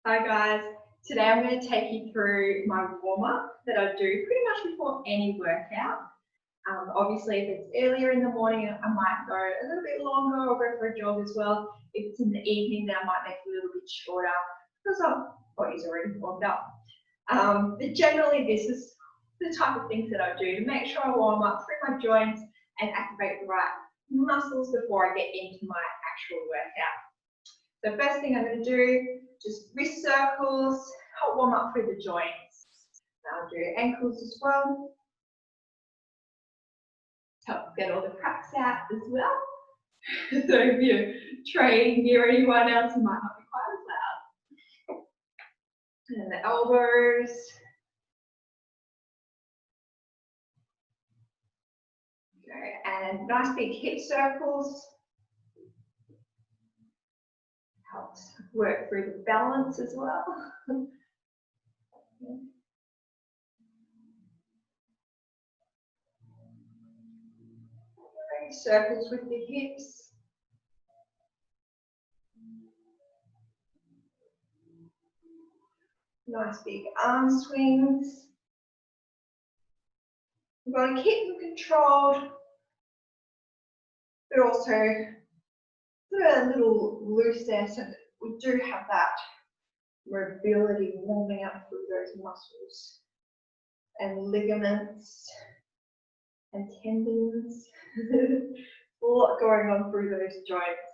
Hi guys, today I'm going to take you through my warm-up that I do pretty much before any workout. Obviously if it's earlier in the morning I might go a little bit longer or go for a jog as well. If it's in the evening then I might make it a little bit shorter because our body's already warmed up. But generally this is the type of things that I do to make sure I warm up through my joints and activate the right muscles before I get into my actual workout. So first thing I'm going to do, just wrist circles, help warm up through the joints. I'll do ankles as well. Help get all the cracks out as well. So if you're training near anyone else, you might not be quite as loud. And the elbows. Okay, and nice big hip circles. Helps work through the balance as well. Okay, circles with the hips. Nice big arm swings. We've got to keep them controlled, but also put a little loose there so that we do have that mobility warming up through those muscles and ligaments and tendons. A lot going on through those joints.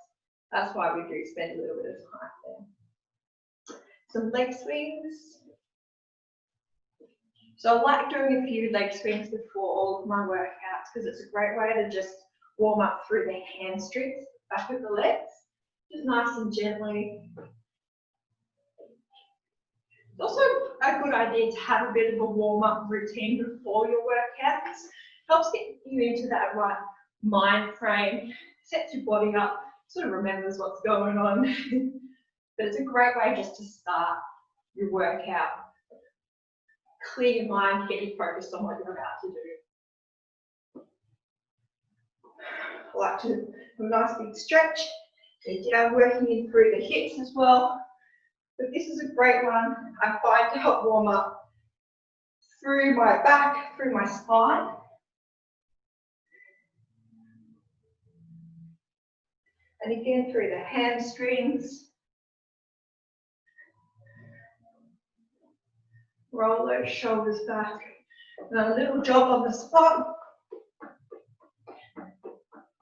That's why we do spend a little bit of time there. Some leg swings. So I like doing a few leg swings before all of my workouts because it's a great way to just warm up through the hamstrings, back of the legs, just nice and gently. It's also a good idea to have a bit of a warm-up routine before your workouts. Helps get you into that right mind frame, sets your body up, sort of remembers what's going on. But it's a great way just to start your workout. Clear your mind, get you focused on what you're about to do. I like to have a nice big stretch. Down, working in through the hips as well. But this is a great one I find to help warm up through my back, through my spine. And again through the hamstrings. Roll those shoulders back. And a little jog on the spot.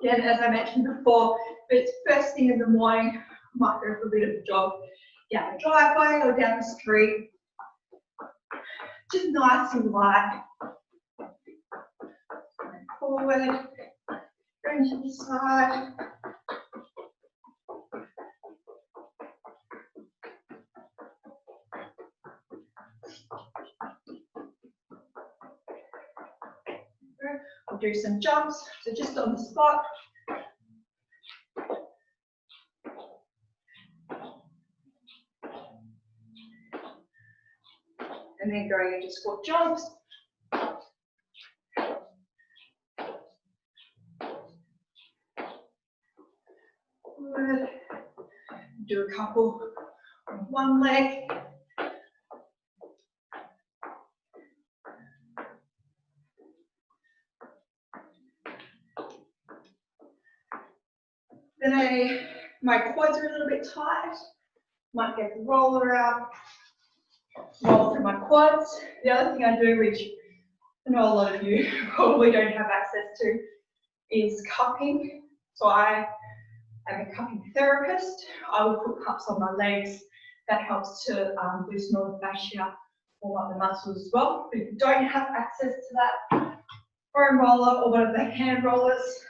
Again, as I mentioned before, if it's first thing in the morning, I might go for a bit of a jog down the driveway or down the street. Just nice and light. Going forward, going to the side. I'll do some jumps, so just on the spot. And then going into squat jumps. Good. Do a couple on one leg. Then my quads are a little bit tight. Might get the roller out, roll through my quads. The other thing I do, which I know a lot of you probably don't have access to, is cupping. So I am a cupping therapist. I will put cups on my legs. That helps to loosen all the fascia, warm up the muscles as well. But if you don't have access to that foam roller or one of the hand rollers,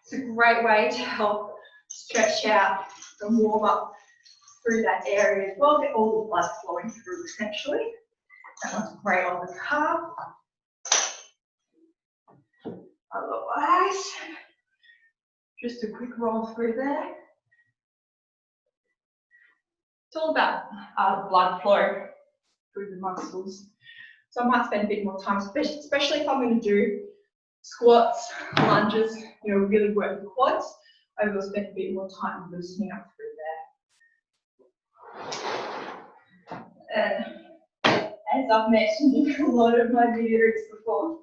it's a great way to help stretch out and warm up through that area as well, get all the blood flowing through essentially. That one's great on the calf. Otherwise, just a quick roll through there. It's all about blood flow through the muscles. So I might spend a bit more time, especially if I'm going to do squats, lunges, really work the quads. I will spend a bit more time loosening up through there. And as I've mentioned in a lot of my videos before,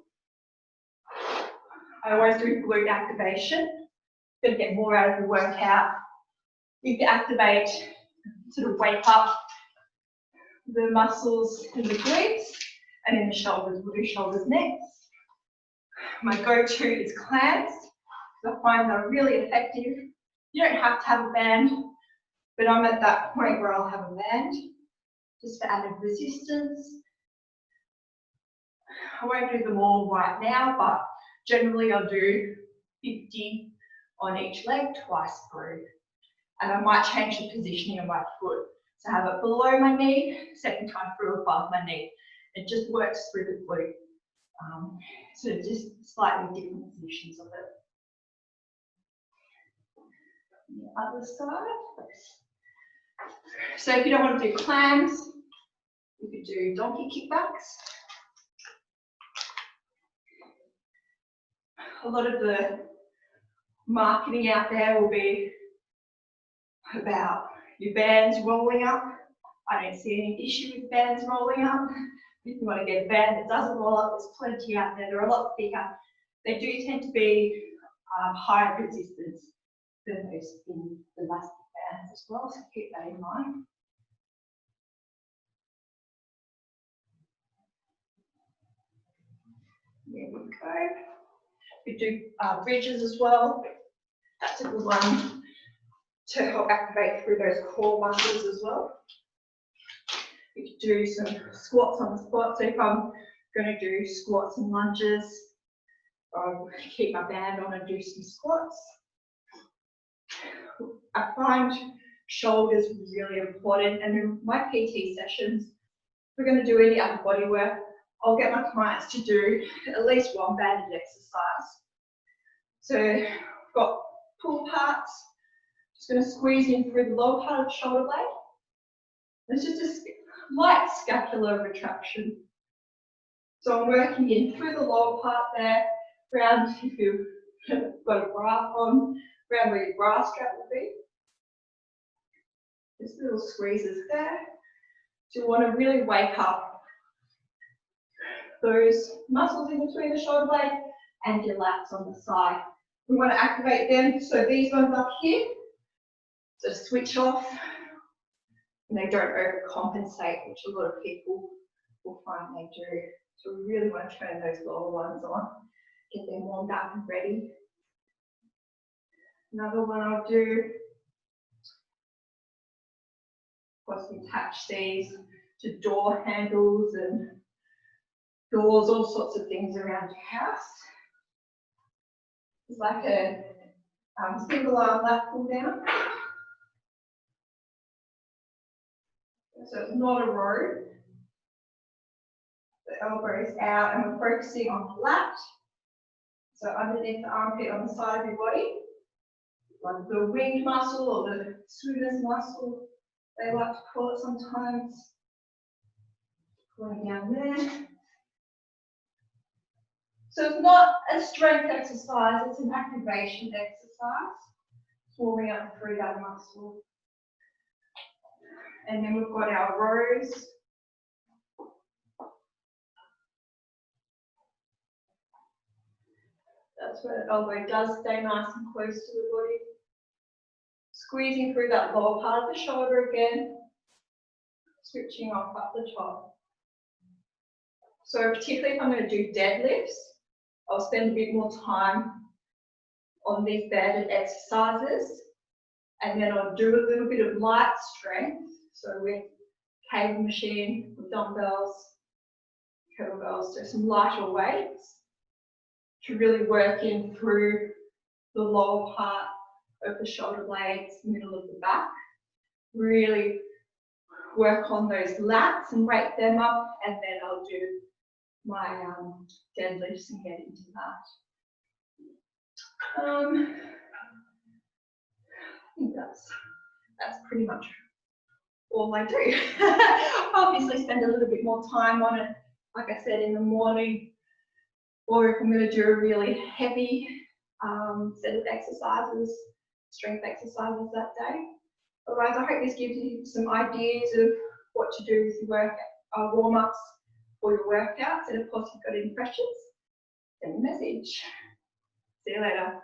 I always do glute activation. Going to get more out of the workout. You can activate, sort of wake up the muscles in the glutes, and in the shoulders, we'll do shoulders next. My go-to is clams. I find they're really effective. You don't have to have a band, but I'm at that point where I'll have a band, just for added resistance. I won't do them all right now, but generally I'll do 50 on each leg twice through. And I might change the positioning of my foot. So have it below my knee, second time through above my knee. It just works through the glute. So just slightly different positions of it. The other side. So if you don't want to do clams, you could do donkey kickbacks. A lot of the marketing out there will be about your bands rolling up. I don't see any issue with bands rolling up. If you want to get a band that doesn't roll up, there's plenty out there. They're a lot thicker. They do tend to be higher resistance than those thin elastic bands as well, so keep that in mind. There we go. We do bridges as well. That's a good one to help activate through those core muscles as well. We could do some squats on the spot. So if I'm going to do squats and lunges, I'll keep my band on and do some squats. I find shoulders really important, and in my PT sessions, if we're going to do any other body work, I'll get my clients to do at least one banded exercise. So I've got pull parts, just going to squeeze in through the lower part of the shoulder blade. It's just a light scapular retraction. So I'm working in through the lower part there, around if you've got a bra on, around where your bra strap will be. Just little squeezes there. So you want to really wake up those muscles in between the shoulder blade and your lats on the side. We want to activate them, so these ones up here, so switch off, and they don't overcompensate, which a lot of people will find they do. So we really want to turn those lower ones on, get them warmed up and ready. Another one I'll do, of course, we attach these to door handles and doors, all sorts of things around your house. It's like a single arm lat pull down. So it's not a row. The elbow is out and we're focusing on the lat. So underneath the armpit on the side of your body, like the winged muscle or the swimmer's muscle, they like to call it sometimes. Pulling down there. So it's not a strength exercise, it's an activation exercise. Warming up through that muscle. And then we've got our rows. That's where the elbow does stay nice and close to the body. Squeezing through that lower part of the shoulder again. Switching off up the top. So particularly if I'm going to do deadlifts, I'll spend a bit more time on these banded exercises, and then I'll do a little bit of light strength. So with cable machine, with dumbbells, kettlebells, so some lighter weights to really work in through the lower part of the shoulder blades, middle of the back. Really work on those lats and wake them up, and then I'll do my deadlifts and get into that. I think that's pretty much all I do. Obviously spend a little bit more time on it, like I said, in the morning, or if I'm going to do a really heavy set of exercises, strength exercises that day. Otherwise, I hope this gives you some ideas of what to do with your warm-ups or your workouts. And of course, if you've got any questions, send me a message. See you later.